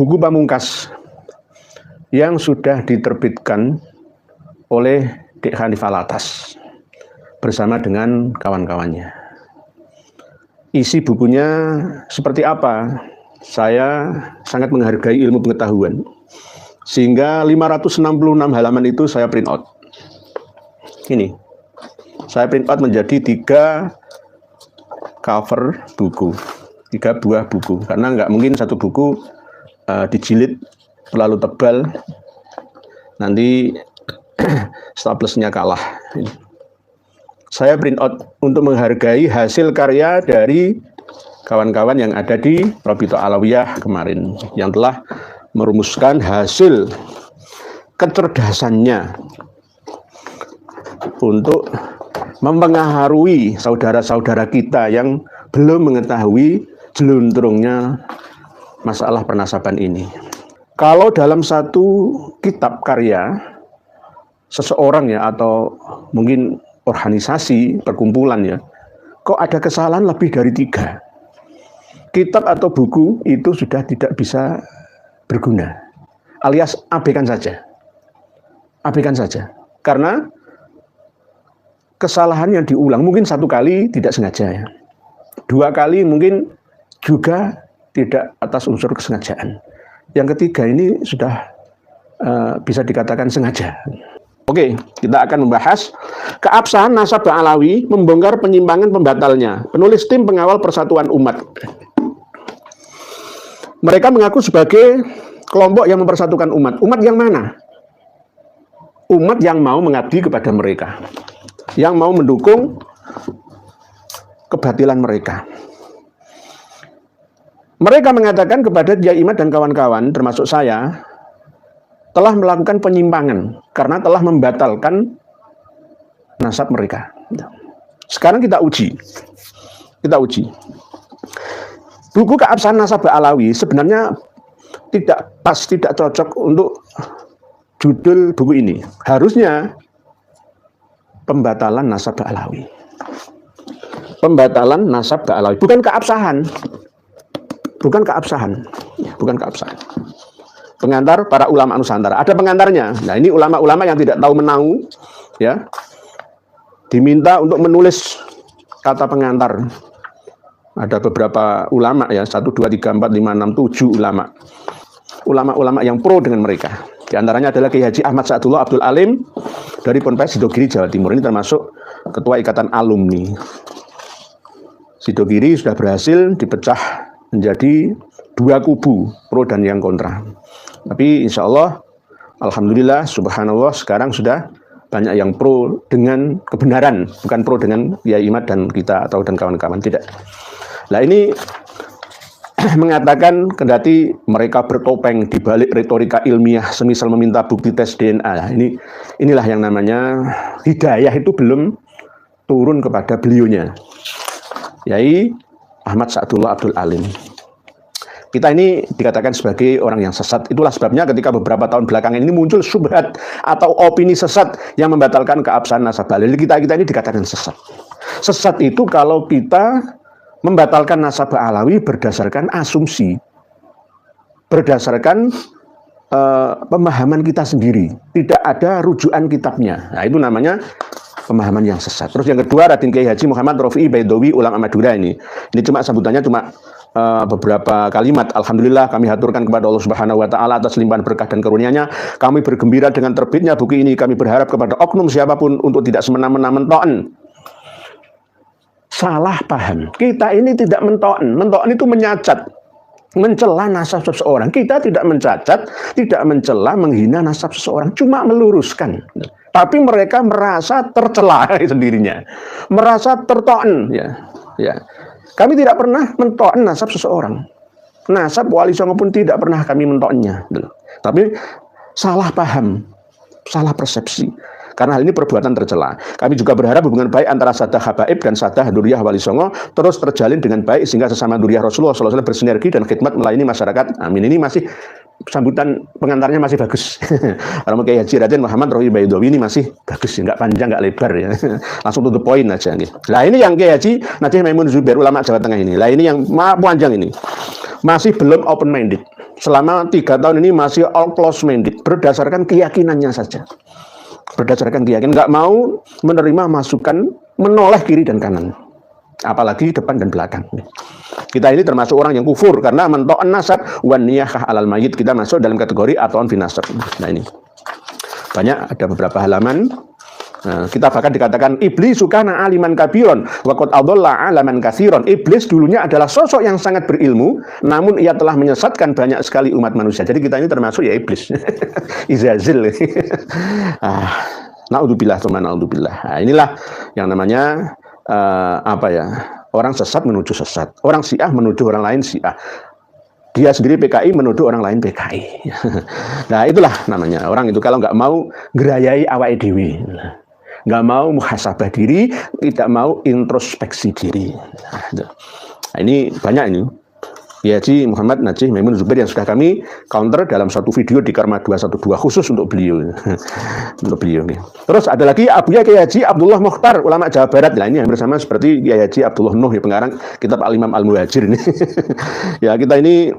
buku pamungkas yang sudah diterbitkan oleh Dek Hanif Alatas bersama dengan kawan-kawannya. Isi bukunya seperti apa? Saya sangat menghargai ilmu pengetahuan, sehingga 566 halaman itu saya print out. Ini, saya print out menjadi 3 cover buku, 3 buah buku, karena nggak mungkin satu buku dijilid terlalu tebal, nanti staplesnya kalah. Saya print out untuk menghargai hasil karya dari kawan-kawan yang ada di Rabithah Alawiyah kemarin, yang telah merumuskan hasil kecerdasannya untuk mempengaruhi saudara-saudara kita yang belum mengetahui jeluntrungnya masalah pernasaban ini. Kalau dalam satu kitab karya seseorang ya, atau mungkin organisasi, perkumpulan ya, kok ada kesalahan lebih dari 3, kitab atau buku itu sudah tidak bisa berguna, alias abaikan saja. Abaikan saja. Karena kesalahan yang diulang mungkin 1 kali tidak sengaja ya, 2 kali mungkin juga tidak atas unsur kesengajaan. Yang ketiga ini sudah bisa dikatakan sengaja. Oke, kita akan membahas keabsahan nasabah Alawi, membongkar penyimpangan pembatalnya. Penulis tim pengawal persatuan umat. Mereka mengaku sebagai kelompok yang mempersatukan umat. Umat yang mana? Umat yang mau mengabdi kepada mereka, yang mau mendukung kebatilan mereka. Mereka mengatakan kepada Kiai Imad dan kawan-kawan, termasuk saya, telah melakukan penyimpangan karena telah membatalkan nasab mereka. Sekarang kita uji. Buku keabsahan nasabah Alawi sebenarnya tidak pas, tidak cocok untuk judul buku ini. Harusnya pembatalan nasabah Alawi. Pembatalan nasabah Alawi, bukan keabsahan. Bukan keabsahan. Pengantar para ulama Nusantara. Ada pengantarnya. Nah, ini ulama-ulama yang tidak tahu menau ya, diminta untuk menulis kata pengantar. Ada beberapa ulama ya, 1, 2, 3, 4, 5, 6, 7 ulama. Ulama-ulama yang pro dengan mereka. Di antaranya adalah Kiai Haji Ahmad Sa'dullah Abdul Alim dari Ponpes Sidogiri, Jawa Timur. Ini termasuk ketua ikatan alumni. Sidogiri sudah berhasil dipecah menjadi 2 kubu, pro dan yang kontra. Tapi insya Allah, alhamdulillah, subhanallah, sekarang sudah banyak yang pro dengan kebenaran, bukan pro dengan Kiai Imad dan kita atau dan kawan-kawan, tidak. Nah, ini mengatakan kendati mereka bertopeng di balik retorika ilmiah semisal meminta bukti tes DNA. Nah, inilah yang namanya hidayah itu belum turun kepada beliaunya, Kiai Ahmad Sa'dullah Abdul Alim. Kita ini dikatakan sebagai orang yang sesat. Itulah sebabnya ketika beberapa tahun belakangan ini muncul syubhat atau opini sesat yang membatalkan keabsahan nasabah Alawi. Kita ini dikatakan sesat. Sesat itu kalau kita membatalkan nasabah Alawi berdasarkan asumsi, berdasarkan pemahaman kita sendiri, tidak ada rujukan kitabnya. Nah, itu namanya pemahaman yang sesat. Terus yang kedua, Raden Kiai Haji Muhammad Rofi'i Baidowi ulama Madura ini cuma sambutannya cuma beberapa kalimat. Alhamdulillah, kami haturkan kepada Allah Subhanahu wa taala atas limpahan berkah dan karunia-Nya. Kami bergembira dengan terbitnya buku ini. Kami berharap kepada oknum siapapun untuk tidak semena-mena mentoan. Salah paham. Kita ini tidak mentoan. Mentoan itu menyacat, mencela nasab seseorang. Kita tidak mencacat, tidak mencela, menghina nasab seseorang, cuma meluruskan. Tapi mereka merasa tercela sendirinya, merasa tertoan ya. Kami tidak pernah mentoan nasab seseorang. Nasab Wali Songo pun tidak pernah kami mentoannya. Tapi salah paham, salah persepsi. Karena hal ini perbuatan tercela. Kami juga berharap hubungan baik antara Sadah Habaib dan Sadah Duriyah Wali Songo terus terjalin dengan baik sehingga sesama Duriyah Rasulullah SAW bersinergi dan khidmat melayani masyarakat. Amin. Ini masih sambutan pengantarnya masih bagus. Kalau Kiai Haji Raden Muhammad Rohi Baidowi ini masih bagus, nggak panjang, nggak lebar ya. Langsung to the point aja. Nah ini yang Kiai Haji Najih Maimun Zubair, ulama Jawa Tengah ini. Lah ini yang panjang ini. Masih belum open minded. Selama 3 tahun ini masih all close minded, berdasarkan keyakinannya saja. Berdasarkan keyakinan, nggak mau menerima masukan, menoleh kiri dan kanan. Apalagi depan dan belakang. Kita ini termasuk orang yang kufur karena mento'an nasab wan niyahah alal mayit. Kita masuk dalam kategori atauan finasab. Nah ini banyak, ada beberapa halaman. Nah, kita bahkan dikatakan iblis sukana aliman kabiron wa qad adalla alaman katsiron. Iblis dulunya adalah sosok yang sangat berilmu, namun ia telah menyesatkan banyak sekali umat manusia. Jadi kita ini termasuk ya iblis. Izazil. Naudzubillah tsumma naudzubillah. Nah, inilah yang namanya orang sesat menuju sesat, orang Syiah menuju orang lain Syiah, dia sendiri PKI menuduh orang lain PKI. Nah itulah namanya orang itu kalau nggak mau gerayai awake dewi, nggak mau muhasabah diri, tidak mau introspeksi diri. Nah, ini banyak ini. Kiai Haji Muhammad Najih Maimun Zubair yang sudah kami counter dalam satu video di Karma 212 khusus untuk beliau. Untuk beliau. Terus ada lagi Abuya Kiai Haji Abdullah Mukhtar, ulama Jawa Barat. Nah ini yang bersama seperti Kiai Haji Abdullah Nuh, ya, pengarang kitab Al-Imam Al-Muhajir ini. Ya kita ini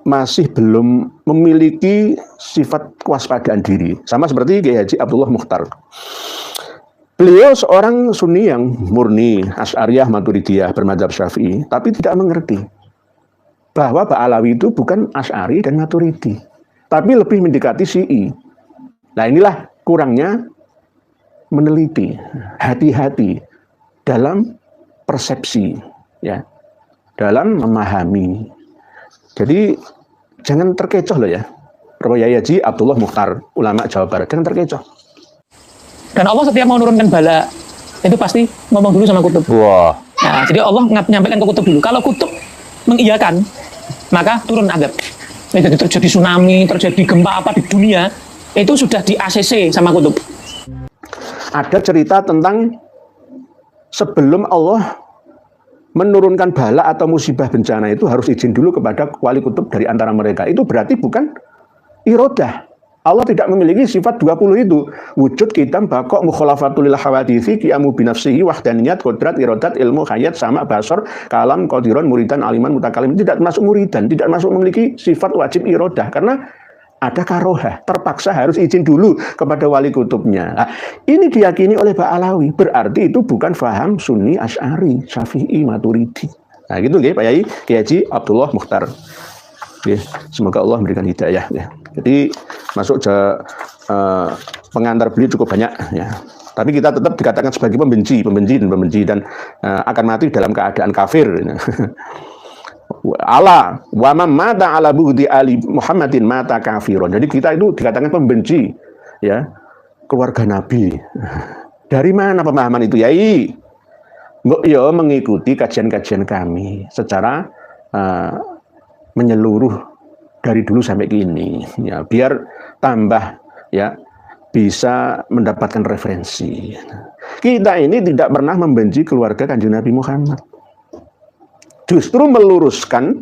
masih belum memiliki sifat kewaspadaan diri. Sama seperti Kiai Haji Abdullah Mukhtar. Beliau seorang Sunni yang murni, Asy'ariyah Maturidiyah bermadzhab Syafi'i, tapi tidak mengerti bahwa Ba'alawi itu bukan Asy'ari dan Maturidi, tapi lebih mendekati Syi'i. Nah inilah kurangnya meneliti, hati-hati dalam persepsi, ya, dalam memahami. Jadi jangan terkecoh loh ya, Kiai Haji Abdullah Mukhtar, ulama Jawa Barat, jangan terkecoh. Dan Allah setiap mau menurunkan bala itu pasti ngomong dulu sama kutub. Wah. Nah, jadi Allah menyampaikan ke kutub dulu. Kalau kutub mengiyakan, maka turun adab. Jadi terjadi tsunami, terjadi gempa apa di dunia, itu sudah di ACC sama kutub. Ada cerita tentang sebelum Allah menurunkan bala atau musibah bencana itu harus izin dulu kepada wali kutub dari antara mereka. Itu berarti bukan irodah. Allah tidak memiliki sifat 20 itu. Wujud kitam bakok mukhalafatul lil hawaditsi qiyamu binafsihi wahdaniyat qudrat iradat ilmu hayat sama basor kalam qadiron muridan aliman mutakalim. Tidak masuk muridan, tidak masuk memiliki sifat wajib irodah karena ada karohah, terpaksa harus izin dulu kepada wali kutubnya. Nah, ini diyakini oleh Ba'alawi, berarti itu bukan faham Sunni, Asy'ari, Syafi'i, Maturidi. Nah gitu ya Pak Yai, Kiai Haji Abdullah Mukhtar. Oke, semoga Allah memberikan hidayah ya. Jadi masuk ke pengantar beliau cukup banyak ya. Tapi kita tetap dikatakan sebagai pembenci dan akan mati dalam keadaan kafir. Allah wa man mata ala bughdi ali Muhammadin mata kafirun. Jadi kita itu dikatakan pembenci ya keluarga Nabi. Dari mana pemahaman itu Yai? Mbok yo mengikuti kajian-kajian kami secara menyeluruh dari dulu sampai kini ya, biar tambah ya bisa mendapatkan referensi. Kita ini tidak pernah membenci keluarga Kanjeng Nabi Muhammad, justru meluruskan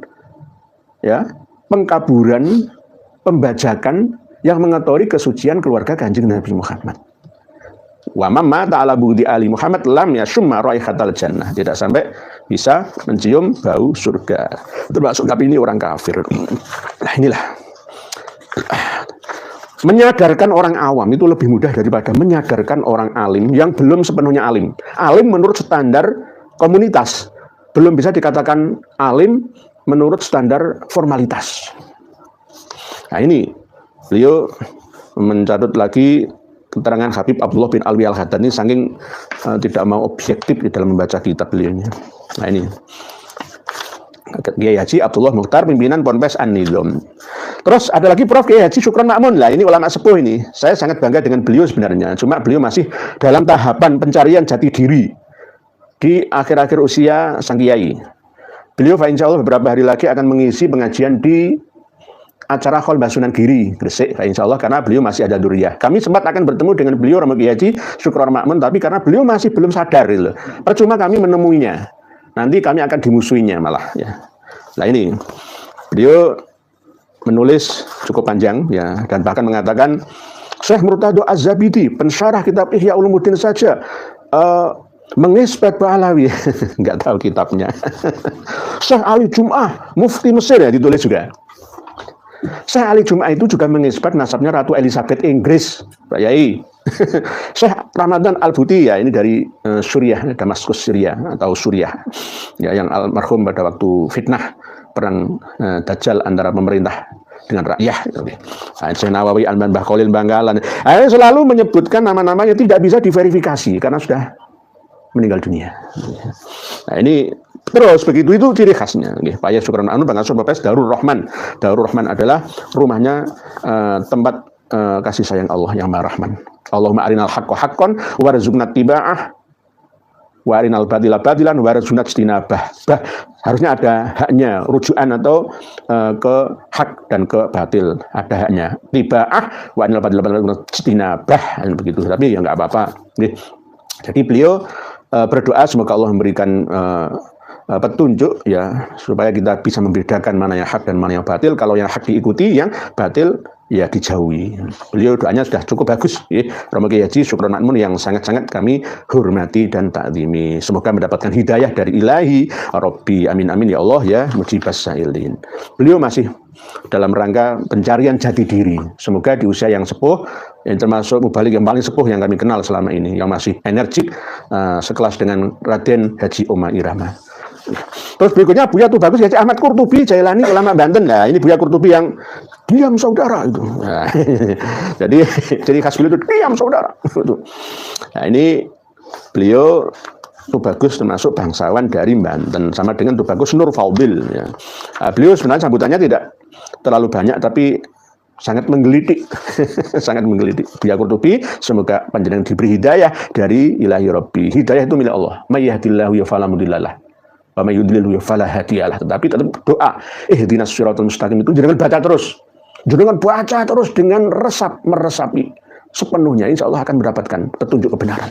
ya pengkaburan, pembajakan yang mengotori kesucian keluarga Kanjeng Nabi Muhammad. Wa mamma ta'ala budi ali Muhammad lam yashumma raihatal jannah, tidak sampai bisa mencium bau surga. Termasuk kami ini orang kafir. Nah inilah, menyadarkan orang awam itu lebih mudah daripada menyadarkan orang alim yang belum sepenuhnya alim. Alim menurut standar komunitas, belum bisa dikatakan alim menurut standar formalitas. Nah ini beliau mencatut lagi keterangan Habib Abdullah bin Alwi Al-Haddad ini saking tidak mau objektif di dalam membaca kitab beliaunya. Nah ini Kiai Haji Abdullah Mukhtar, pimpinan Ponpes An-Nizam. Terus ada lagi Prof Kiai Haji Syukron Ma'mun. Lah ini ulama sepuh ini. Saya sangat bangga dengan beliau sebenarnya. Cuma beliau masih dalam tahapan pencarian jati diri di akhir-akhir usia sang kiai. Beliau insya Allah beberapa hari lagi akan mengisi pengajian di acara Kholbah Sunan Giri, Gresik, insya Allah, karena beliau masih ada duriyah. Kami sempat akan bertemu dengan beliau Romo Kiai Haji Syukron Ma'mun, tapi karena beliau masih belum sadar, gitu. Percuma kami menemuinya. Nanti kami akan dimusuhinya malah. Ya. Nah ini, beliau menulis cukup panjang ya, dan bahkan mengatakan Syekh Murtado Az-Zabidi, pensyarah kitab Ihya Ulumuddin saja mengisbat Ba'alawi, nggak tahu kitabnya. Syekh Ali Jum'ah, mufti Mesir ya, ditulis juga. Syekh Ali Jum'ah itu juga mengisbat nasabnya Ratu Elizabeth Inggris, Pak Yai. Syekh Ramadan Al-Buti ya, ini dari Suriah, Damaskus Syria atau Suriah ya, yang almarhum pada waktu fitnah perang Dajjal antara pemerintah dengan rakyat. Syekh Nawawi Al-Mbah Khalil Bangkalan selalu menyebutkan nama-namanya tidak bisa diverifikasi karena sudah meninggal dunia. Nah ini terus begitu, itu ciri khasnya. Pak Yai Syukron Anu Bang Asur Bapes Darul Rahman. Darul Rahman adalah rumahnya tempat kasih sayang Allah yang Maha Rahman. Allahumma arinal haqqo haqqon warzuqna tiba'ah wa arinal batila batilan warzuqna ijtinabah. Harusnya ada haknya, rujukan atau ke hak dan ke batil, ada haknya. Tiba'ah wa arinal batila batilan ijtinabah, begitu. Tapi ya enggak apa-apa. Jadi beliau berdoa semoga Allah memberikan petunjuk ya, supaya kita bisa membedakan mana yang hak dan mana yang batil. Kalau yang hak diikuti, yang batil ya dijauhi. Beliau doanya sudah cukup bagus ya. Romo Kiai Haji Syukron Makmun yang sangat-sangat kami hormati dan takzimi. Semoga mendapatkan hidayah dari Ilahi Rabbi, amin amin ya Allah ya mujibas sailin. Beliau masih dalam rangka pencarian jati diri. Semoga di usia yang sepuh, yang termasuk mubalik yang paling sepuh yang kami kenal selama ini, yang masih energik, sekelas dengan Raden Haji Oma Irama. Terus berikutnya Buya Tubagus Haji Ahmad Qurtubi Jailani, ulama Banten. Nah ini Buya Qurtubi yang diam saudara itu. Nah, jadi khas beliau itu diam saudara. Nah ini beliau Tubagus termasuk bangsawan dari Banten, sama dengan Tubagus Nur Faudil. Ya. Beliau sebenarnya sambutannya tidak terlalu banyak, tapi sangat menggelitik, sangat menggelitik. Buya Qurtubi, semoga panjenengan diberi hidayah dari Ilahi Rabbi. Hidayah itu milik Allah. May yahdihillahu fala mudhillalah wa may yudlil fala hadiyalah. Tetapi tetap doa ihdinas siratal mustaqim itu jangan baca terus. Jangan baca terus dengan meresapi sepenuhnya, insya Allah akan mendapatkan petunjuk kebenaran.